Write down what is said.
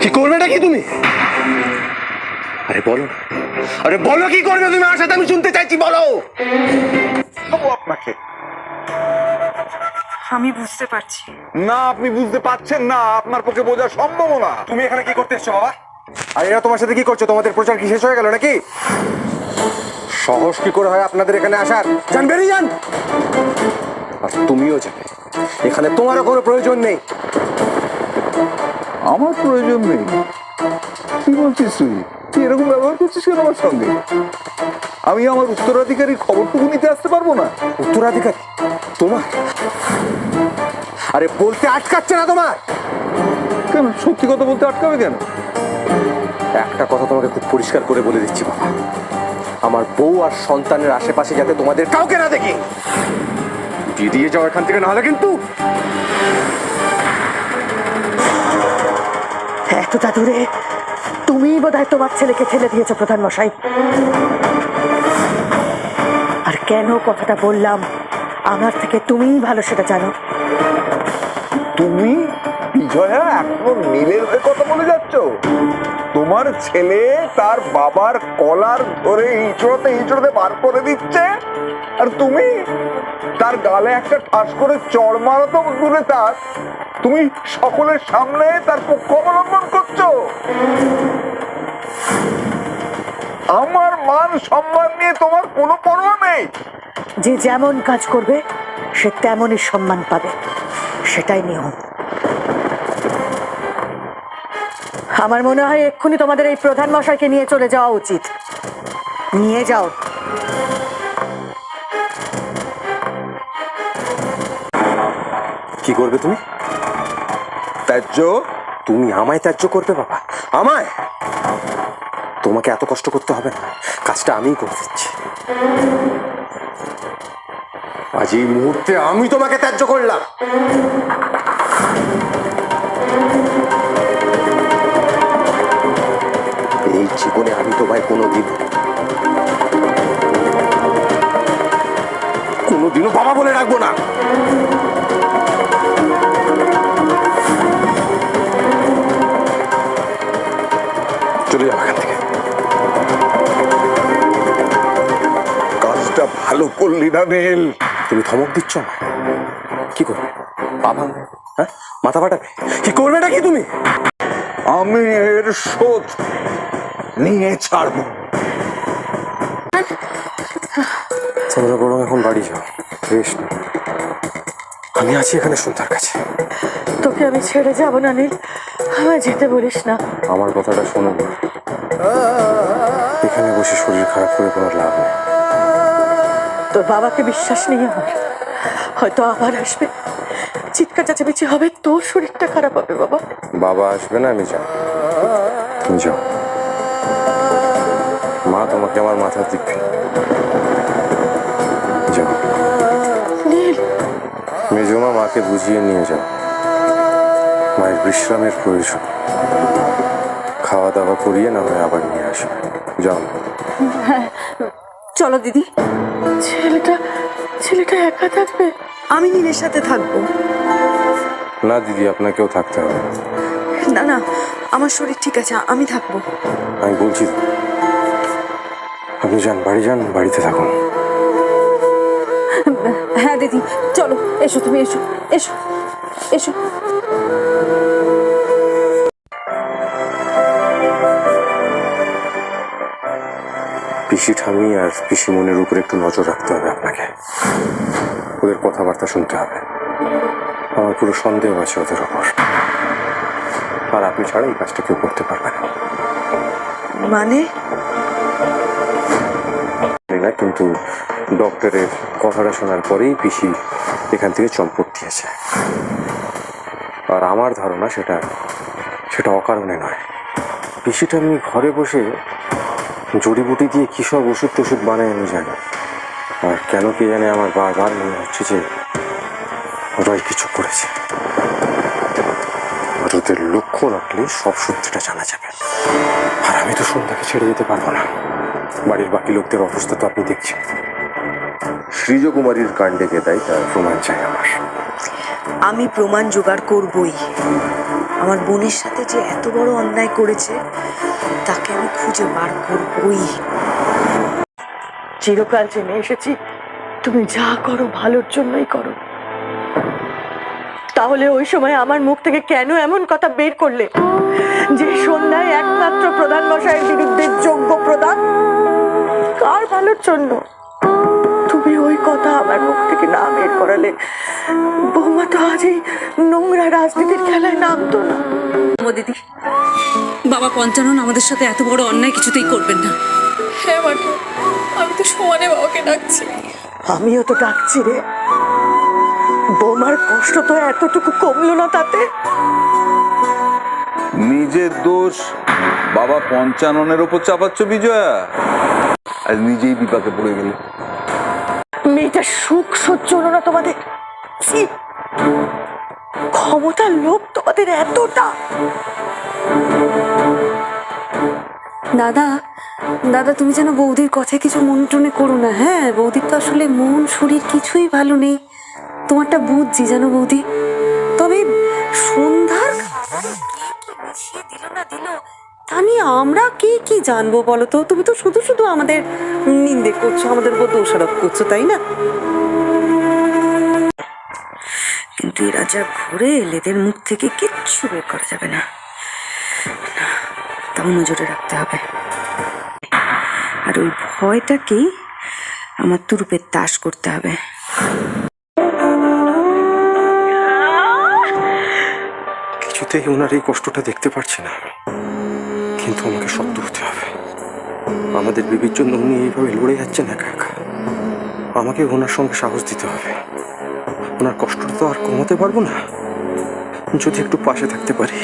কি করবেটা কি তুমি? আরে বলো, আরে বলো কি করবে তুমি? আমার সাথে আমি শুনতে চাইছি, বলো। আপনাকে আমি বুঝতে পারছি। না, আপনি বুঝতে পারছেন না, আপনার পক্ষে বোঝা সম্ভব না। তুমি এখানে কি করতে এসছো বাবা? আর এরা তোমার সাথে কি করছো? তোমাদের প্রচার কি শেষ হয়ে গেল নাকি? সাহস কি করে হয় আপনাদের এখানে আসার? যান, বেরিয়ে যান। আর তুমিও যাবে, এখানে তোমারও কোনো প্রয়োজন নেই। আমার প্রয়োজন নেই? কি বলছিস তুই? তুই এরকম ব্যবহার করছিস কেন আমার সঙ্গে? আমি আমার উত্তরাধিকারীর খবরটুকু নিতে আসতে পারবো না? উত্তরাধিকারী তোমার? আরে বলতে আটকাচ্ছে না তোমার? কেন, সত্যি কথা বলতে আটকাবে কেন? একটা কথা তোমাকে খুব পরিষ্কার করে বলে দিচ্ছি বাবা, আমার বউ আর সন্তানের আশেপাশে যাতে তোমাদের কাউকে না দেখি। বেরিয়ে যাও এখান থেকে, নাহলে কিন্তু। এতটা দূরে তুমিই বোধহয় তোমার ছেলেকে ঠেলে দিয়েছো প্রধান মশাই। আর কেন কথাটা বললাম আমার থেকে তুমিই ভালো সেটা জানো। তুমি বিজয়া এখনো নীলের হয়ে কথা বলে যাচ্ছ? তোমার ছেলে তার বাবার কলার ধরে ইঁচড়তে ইঁচড়তে বার করে দিচ্ছে, আর তুমি তার গালে একটা ঠাস করে চড় মারো তো দূরে তার, তুমি সকলের সামনে তার পক্ষ অবলম্বন করছো। আমার মান সম্মান নিয়ে তোমার কোনো পরোয়া নেই। যে যেমন কাজ করবে সে তেমনই সম্মান পাবে, সেটাই নিয়ম। আমার মনে হয় এক্ষুনি তোমাদের এই প্রধান মশাইকে নিয়ে চলে যাওয়া উচিত। নিয়ে যাও। কি করবে তুমি? ত্যায্য? তুমি আমায় ত্যায্য করবে বাবা? আমায়? তোমাকে এত কষ্ট করতে হবে না, কাজটা আমিই করে দিচ্ছি। আজ এই মুহূর্তে আমি তোমাকে ত্যায্য করলাম। এই জীবনে আমি তোমায় কোনোদিনও বাবা বলে রাখবো না। চলে যাও এখান থেকে। কাজটা ভালো করলি না নীল। তুমি ধমক দিচ্ছ আমায়? কি করবে? পা ভাঙবে? হ্যাঁ, মাথা ফাটাবে? কি করবেটা কি তুমি? আমি এর শোধ নিয়ে ছাড়বো। তোমরা বরং এখন বাড়ি যাও, রেস্ট নাও। আমি আছি এখানে সন্ধ্যার কাছে। তোকে আমি ছেড়ে যাবো না নীল, আমায় যেতে বলিস না। আমার কথাটা শোনো না, এখানে বসে শরীর খারাপ করে কোনো লাভ নেই। তোর বাবাকে বিশ্বাস নেই আমার, হয়তো আবার আসবে, চিৎকার চেঁচামেচি হবে, তোর শরীরটা খারাপ হবে বাবা। বাবা আসবে না, আমি যাও। তুমি যাও, মা তোমাকে আমার মাথার দিব্যি। যাও। নীল, মেজমা মাকে বুঝিয়ে নিয়ে যাও, মায়ের বিশ্রামের প্রয়োজন। খাওয়া দাওয়া করিয়ে না হয় আবার নিয়ে আসবে। যাও। চলো দিদি। ছেলেটা ছেলেটা একা থাকবে? আমি নীলের সাথে থাকবো। না দিদি, আপনাকেও থাকতে হবে। না না, আমার শরীর ঠিক আছে, আমি থাকবো। আমি বলছি তো, আপনি যান, বাড়ি যান, বাড়িতে থাকুন। হ্যাঁ দিদি, চলো, এসো তুমি, এসো এসো এসো। পিসি ঠাম্মি আর পিসিমনির উপর একটু নজর রাখতে হবে আপনাকে। ওদের কথাবার্তা শুনতে হবে। আমার পুরো সন্দেহ আছে ওদের ওপর। আর আপনি ছাড়া এই কাজটা কেউ করতে পারবে না। মানে? না, কিন্তু ডক্টরের কথাটা শোনার পরেই পিসি এখান থেকে চম্পট দিয়েছে। আর আমার ধারণা সেটা অকারণে নয়। পিসি ঠাম্মি ঘরে বসে জড়িবুটি দিয়ে কী সব ওষুধ টষুধ বানায় আমি জানি। আর কেন কে জানে আমার বারবার মনে হচ্ছে যে ওরাই কিছু করেছে। আর ওদের লক্ষ্য রাখলে সব সত্যিটা জানা যাবে। আর আমি তো সন্ধ্যাকে ছেড়ে যেতে পারবো না। বাড়ির বাকি লোকদের অবস্থা তো আপনি দেখছেন। সৃজকুমারীর কাণ্ডে গেদাই তার প্রমাণ চাই আমার। আমি প্রমাণ জোগাড় করবই। আমার বোনের সাথে যে এত বড় অন্যায় করেছে তাকে আমি খুঁজে বার করবই। চিরকাল জেনে এসেছি তুমি যা করো ভালোর জন্যই করো। তাহলে ওই সময় আমার মুখ থেকে কেন এমন কথা বের করলে যে সন্ধ্যায় একমাত্র প্রধান মশাইয়ের বিরুদ্ধে যোগ্য প্রধান? কার ভালোর জন্য? তুমি ওই কথা আমার মুখ থেকে না বের করালে বৌমা তো আজ এই নোংরা রাজনীতির খেলায় নামতো না। দিদি, বাবা পঞ্চানন আমাদের সাথে এত বড় অন্যায় কিছুতেই করবেন না। হ্যাঁ মাকে, আমি তো সমানে বাবাকে ডাকছি। আমিও তো ডাকছি রে। বৌমার কষ্ট তো এতটুকু কমলো না তাতে। নিজের দোষ বাবা পঞ্চাননের ওপর চাপাচ্ছ বিজয়া, আজ নিজেই বিপাকে পড়ে গেলে। মেয়েটার সুখ সহ্য হলো না তোমাদের? ছি! ক্ষমতার লোভ তোমাদের এতটা? দাদা দাদা, তুমি যেন বৌদির কথায় কিছু মনে টনে করো না। হ্যাঁ, বৌদির তো আসলে মন শরীর কিছুই ভালো নেই, তোমারটা বুঝছি জানো বৌদি। তবে সন্ধ্যার মিশিয়ে দিল না দিল তা নিয়ে আমরা কি জানবো বলো তো? তুমি তো শুধু শুধু আমাদের নিন্দে করছো, আমাদের উপর দোষারোপ করছো, তাই না? কিন্তু এরা যা ঘুরে এলে এদের মুখ থেকে কিচ্ছু বের করা যাবে না, তাও নজরে রাখতে হবে। আর ওই ভয়টাকেই আমার তুরুপের তাস করতে হবে। কিছুতেই ওনার এই কষ্টটা দেখতে পারছি না, কিন্তু আমাকে শক্ত হতে হবে। আমাদের বিবির জন্য উনি এইভাবে লড়ে যাচ্ছেন একা একা। আমাকে ওনার সঙ্গে সাহস দিতে হবে। ওনার কষ্টটা তো আর কমাতে পারবো না, যদি একটু পাশে থাকতে পারি।